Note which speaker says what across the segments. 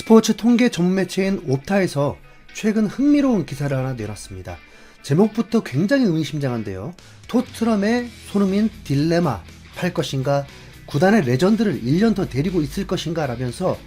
Speaker 1: 스포츠 통계 전문 매체인 옵타에서 최근 흥미로운 기사를 하나 내놨습니다. 제목부터 굉장히 의미심장한데요. 토트넘의 손흥민 딜레마, 팔 것인가, 구단의 레전드를 1년 더 데리고 있을 것인가 라면서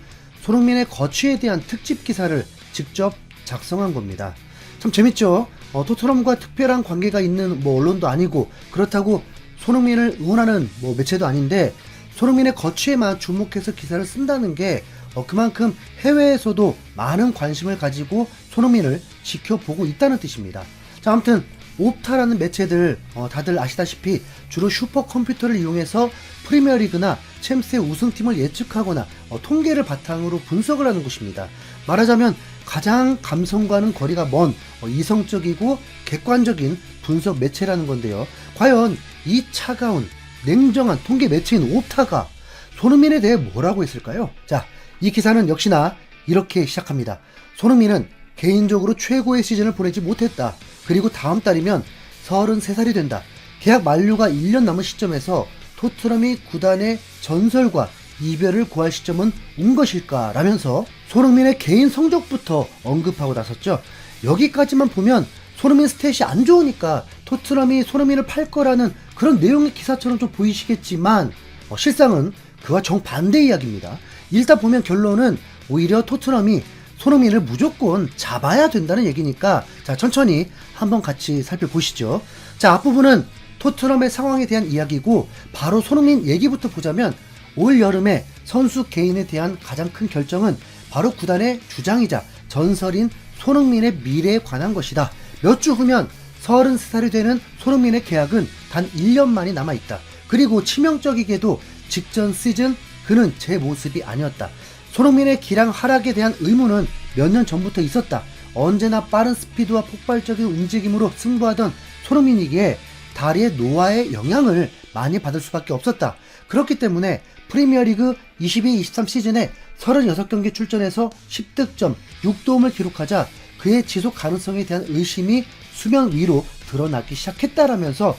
Speaker 1: 손흥민의 거취에 대한 특집 기사를 직접 작성한 겁니다. 참 재밌죠? 토트넘과 특별한 관계가 있는 언론도 아니고, 그렇다고 손흥민을 응원하는 매체도 아닌데 손흥민의 거취에만 주목해서 기사를 쓴다는 게 그만큼 해외에서도 많은 관심을 가지고 손흥민을 지켜보고 있다는 뜻입니다. 자, 아무튼 옵타라는 매체들 다들 아시다시피 주로 슈퍼컴퓨터를 이용해서 프리미어리그나 챔스의 우승팀을 예측하거나 통계를 바탕으로 분석을 하는 곳입니다. 말하자면 가장 감성과는 거리가 먼 이성적이고 객관적인 분석 매체라는 건데요. 과연 이 차가운 냉정한 통계 매체인 옵타가 손흥민에 대해 뭐라고 했을까요? 자, 이 기사는 역시나 이렇게 시작합니다. 손흥민은 개인적으로 최고의 시즌을 보내지 못했다. 그리고 다음 달이면 33살이 된다. 계약 만료가 1년 남은 시점에서 토트넘이 구단의 전설과 이별을 고할 시점은 온 것일까? 라면서 손흥민의 개인 성적부터 언급하고 나섰죠. 여기까지만 보면 손흥민 스탯이 안 좋으니까 토트넘이 손흥민을 팔 거라는 그런 내용의 기사처럼 좀 보이시겠지만 실상은 그와 정반대 이야기입니다. 읽다 보면 결론은 오히려 토트넘이 손흥민을 무조건 잡아야 된다는 얘기니까, 자, 천천히 한번 같이 살펴보시죠. 자, 앞부분은 토트넘의 상황에 대한 이야기고, 바로 손흥민 얘기부터 보자면 올 여름에 선수 개인에 대한 가장 큰 결정은 바로 구단의 주장이자 전설인 손흥민의 미래에 관한 것이다. 몇 주 후면 33살이 되는 손흥민의 계약은 단 1년만이 남아있다. 그리고 치명적이게도 직전 시즌 그는 제 모습이 아니었다. 손흥민의 기량 하락에 대한 의문은 몇 년 전부터 있었다. 언제나 빠른 스피드와 폭발적인 움직임으로 승부하던 손흥민이기에 다리의 노화의 영향을 많이 받을 수밖에 없었다. 그렇기 때문에 프리미어리그 22-23 시즌에 36경기 출전해서 10득점, 6도움을 기록하자 그의 지속 가능성에 대한 의심이 수면 위로 드러나기 시작했다라면서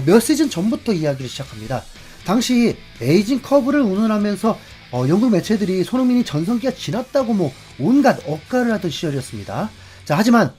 Speaker 1: 몇 시즌 전부터 이야기를 시작합니다. 당시 에이징 커브를 운운하면서 영국 매체들이 손흥민이 전성기가 지났다고 온갖 억가를 하던 시절이었습니다. 자, 하지만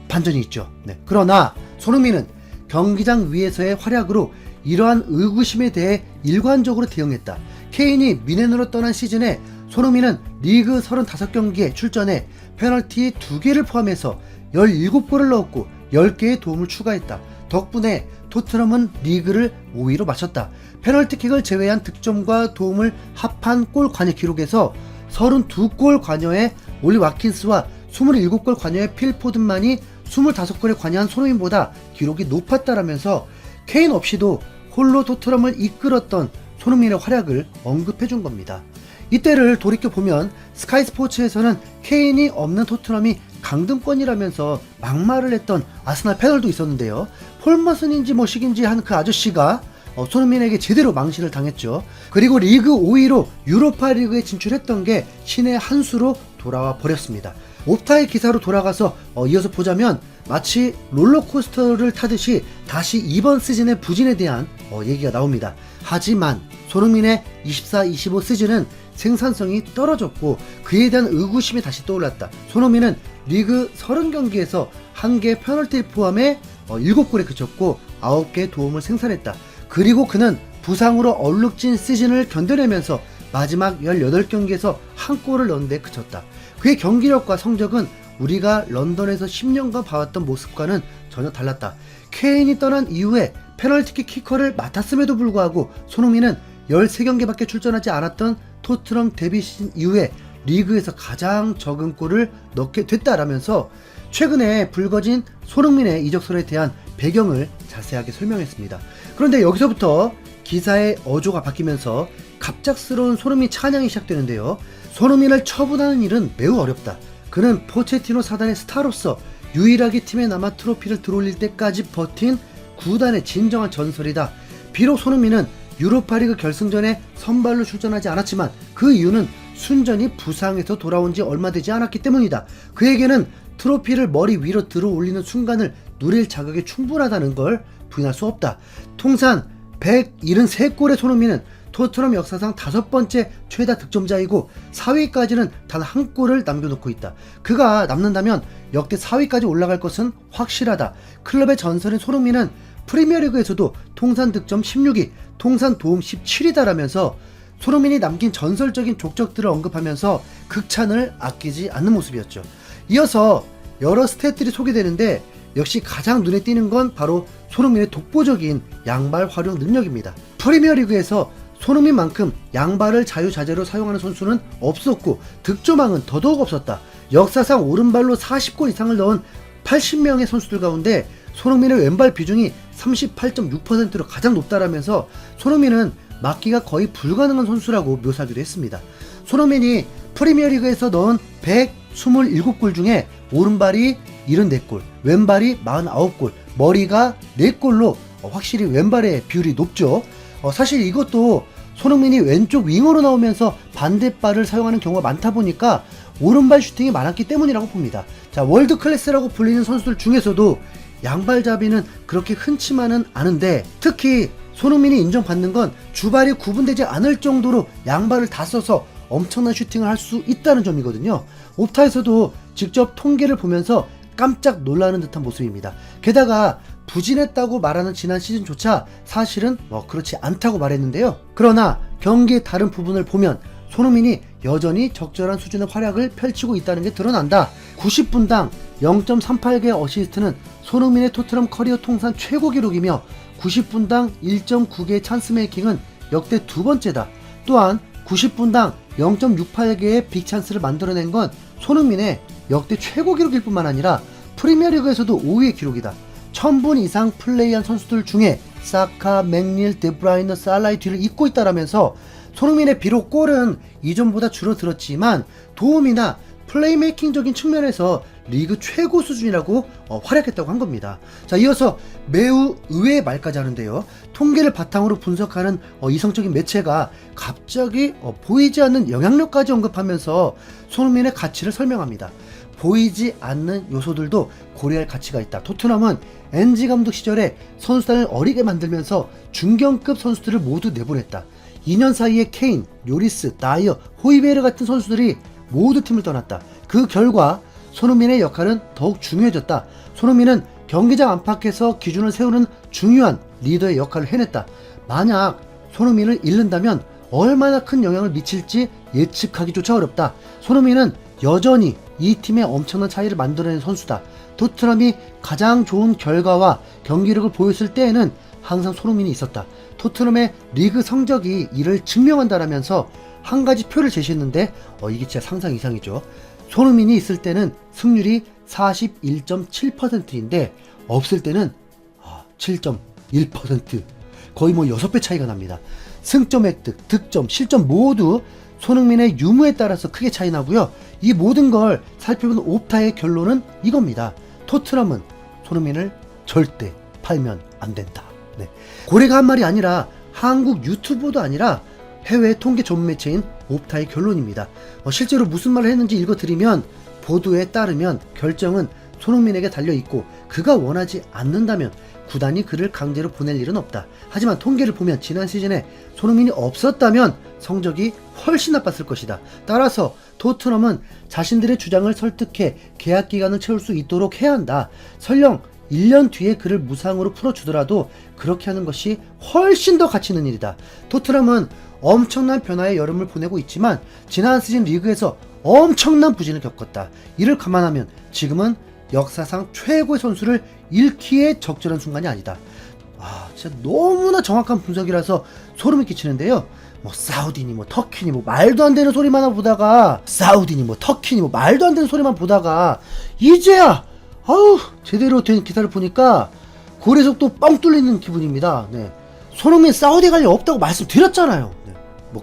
Speaker 1: 반전이 있죠. 네. 그러나 손흥민은 경기장 위에서의 활약으로 이러한 의구심에 대해 일관적으로 대응했다. 케인이 미넨으로 떠난 시즌에 손흥민은 리그 35경기에 출전해 페널티 2개를 포함해서 17골을 넣었고 10개의 도움을 추가했다. 덕분에 토트넘은 리그를 5위로 마쳤다. 페널티킥을 제외한 득점과 도움을 합한 골 관여 기록에서 32골 관여의 올리 와킨스와 27골 관여의 필 포든만이 25골에 관여한 손흥민보다 기록이 높았다라면서 케인 없이도 홀로 토트넘을 이끌었던 손흥민의 활약을 언급해준 겁니다. 이때를 돌이켜보면 스카이 스포츠에서는 케인이 없는 토트넘이 강등권이라면서 막말을 했던 아스날 패널도 있었는데요. 폴머슨인지 식인지 한 그 아저씨가 손흥민에게 제대로 망신을 당했죠. 그리고 리그 5위로 유로파 리그에 진출했던 게 신의 한 수로 돌아와 버렸습니다. 옵타의 기사로 돌아가서 이어서 보자면 마치 롤러코스터를 타듯이 다시 이번 시즌의 부진에 대한 얘기가 나옵니다. 하지만 손흥민의 24-25 시즌은 생산성이 떨어졌고 그에 대한 의구심이 다시 떠올랐다. 손흥민은 리그 30경기에서 1개 페널티를 포함해 7골에 그쳤고 9개의 도움을 생산했다. 그리고 그는 부상으로 얼룩진 시즌을 견뎌내면서 마지막 18경기에서 1골을 넣은 데 그쳤다. 그의 경기력과 성적은 우리가 런던에서 10년간 봐왔던 모습과는 전혀 달랐다. 케인이 떠난 이후에 페널티킥 키커를 맡았음에도 불구하고 손흥민은 13경기밖에 출전하지 않았던 토트넘 데뷔 시즌 이후에 리그에서 가장 적은 골을 넣게 됐다라면서 최근에 불거진 손흥민의 이적설에 대한 배경을 자세하게 설명했습니다. 그런데 여기서부터 기사의 어조가 바뀌면서 갑작스러운 손흥민 찬양이 시작되는데요. 손흥민을 처분하는 일은 매우 어렵다. 그는 포체티노 사단의 스타로서 유일하게 팀에 남아 트로피를 들어올릴 때까지 버틴 구단의 진정한 전설이다. 비록 손흥민은 유로파리그 결승전에 선발로 출전하지 않았지만 그 이유는 순전히 부상에서 돌아온 지 얼마 되지 않았기 때문이다. 그에게는 트로피를 머리 위로 들어 올리는 순간을 누릴 자격이 충분하다는 걸 부인할 수 없다. 통산 173골의 손흥민은 토트넘 역사상 5번째 최다 득점자이고 4위까지는 단 한 골을 남겨놓고 있다. 그가 남는다면 역대 4위까지 올라갈 것은 확실하다. 클럽의 전설인 손흥민은 프리미어리그에서도 통산 득점 16위, 통산 도움 17위다라면서 손흥민이 남긴 전설적인 족적들을 언급하면서 극찬을 아끼지 않는 모습이었죠. 이어서 여러 스탯들이 소개되는데 역시 가장 눈에 띄는 건 바로 손흥민의 독보적인 양발 활용 능력입니다. 프리미어리그에서 손흥민만큼 양발을 자유자재로 사용하는 선수는 없었고 득점왕은 더더욱 없었다. 역사상 오른발로 40골 이상을 넣은 80명의 선수들 가운데 손흥민의 왼발 비중이 38.6%로 가장 높다라면서 손흥민은 막기가 거의 불가능한 선수라고 묘사하기도 했습니다. 손흥민이 프리미어리그에서 넣은 127골 중에 오른발이 74골, 왼발이 49골, 머리가 4골로 확실히 왼발의 비율이 높죠. 사실 이것도 손흥민이 왼쪽 윙어로 나오면서 반대발을 사용하는 경우가 많다 보니까 오른발 슈팅이 많았기 때문이라고 봅니다. 자, 월드 클래스라고 불리는 선수들 중에서도 양발잡이는 그렇게 흔치만은 않은데 특히 손흥민이 인정받는 건 주발이 구분되지 않을 정도로 양발을 다 써서 엄청난 슈팅을 할 수 있다는 점이거든요. 옵타에서도 직접 통계를 보면서 깜짝 놀라는 듯한 모습입니다. 게다가 부진했다고 말하는 지난 시즌조차 사실은 그렇지 않다고 말했는데요. 그러나 경기의 다른 부분을 보면 손흥민이 여전히 적절한 수준의 활약을 펼치고 있다는 게 드러난다. 90분당 0.38개의 어시스트는 손흥민의 토트넘 커리어 통산 최고 기록이며 90분당 1.9개의 찬스 메이킹은 역대 두 번째다. 또한 90분당 0.68개의 빅찬스를 만들어낸 건 손흥민의 역대 최고 기록일 뿐만 아니라 프리미어리그에서도 5위의 기록이다. 1000분 이상 플레이한 선수들 중에 사카, 맥닐, 데브라이너, 살라의 뒤를 잇고 있다라면서 손흥민의 비록 골은 이전보다 줄어들었지만 도움이나 플레이메이킹적인 측면에서 리그 최고 수준이라고 활약했다고 한 겁니다. 자, 이어서 매우 의외의 말까지 하는데요. 통계를 바탕으로 분석하는 이성적인 매체가 갑자기 보이지 않는 영향력까지 언급하면서 손흥민의 가치를 설명합니다. 보이지 않는 요소들도 고려할 가치가 있다. 토트넘은 엔지 감독 시절에 선수단을 어리게 만들면서 중견급 선수들을 모두 내보냈다. 2년 사이에 케인, 요리스, 다이어, 호이베르 같은 선수들이 모두 팀을 떠났다. 그 결과 손흥민의 역할은 더욱 중요해졌다. 손흥민은 경기장 안팎에서 기준을 세우는 중요한 리더의 역할을 해냈다. 만약 손흥민을 잃는다면 얼마나 큰 영향을 미칠지 예측하기조차 어렵다. 손흥민은 여전히 이 팀의 엄청난 차이를 만들어낸 선수다. 토트넘이 가장 좋은 결과와 경기력을 보였을 때에는 항상 손흥민이 있었다. 토트넘의 리그 성적이 이를 증명한다라면서 한 가지 표를 제시했는데 이게 진짜 상상 이상이죠. 손흥민이 있을 때는 승률이 41.7%인데 없을 때는 7.1%, 거의 6배 차이가 납니다. 승점 획득, 득점, 실점 모두 손흥민의 유무에 따라서 크게 차이 나고요. 이 모든 걸 살펴본 옵타의 결론은 이겁니다. 토트넘은 손흥민을 절대 팔면 안 된다. 네. 고래가 한 말이 아니라 한국 유튜버도 아니라 해외 통계 전문 매체인 옵타의 결론입니다. 실제로 무슨 말을 했는지 읽어드리면 보도에 따르면 결정은 손흥민에게 달려있고 그가 원하지 않는다면 구단이 그를 강제로 보낼 일은 없다. 하지만 통계를 보면 지난 시즌에 손흥민이 없었다면 성적이 훨씬 나빴을 것이다. 따라서 토트넘은 자신들의 주장을 설득해 계약 기간을 채울 수 있도록 해야 한다. 설령 1년 뒤에 그를 무상으로 풀어주더라도 그렇게 하는 것이 훨씬 더 가치 있는 일이다. 토트넘은 엄청난 변화의 여름을 보내고 있지만 지난 시즌 리그에서 엄청난 부진을 겪었다. 이를 감안하면 지금은 역사상 최고의 선수를 잃기에 적절한 순간이 아니다. 진짜 너무나 정확한 분석이라서 소름이 끼치는데요. 사우디니 터키니 말도 안 되는 소리만 보다가 말도 안 되는 소리만 보다가 이제야 제대로 된 기사를 보니까 고래속도 뻥 뚫리는 기분입니다. 네. 손흥민 사우디 갈 일 없다고 말씀드렸잖아요. 네.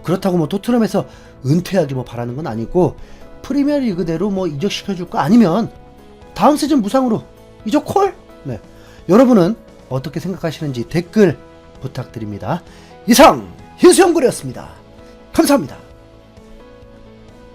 Speaker 1: 그렇다고 토트넘에서 은퇴하기 바라는 건 아니고 프리미어리그대로 이적시켜줄 거 아니면 다음 시즌 무상으로 이적 콜? 네. 여러분은 어떻게 생각하시는지 댓글 부탁드립니다. 이상 희수연구리였습니다. 감사합니다.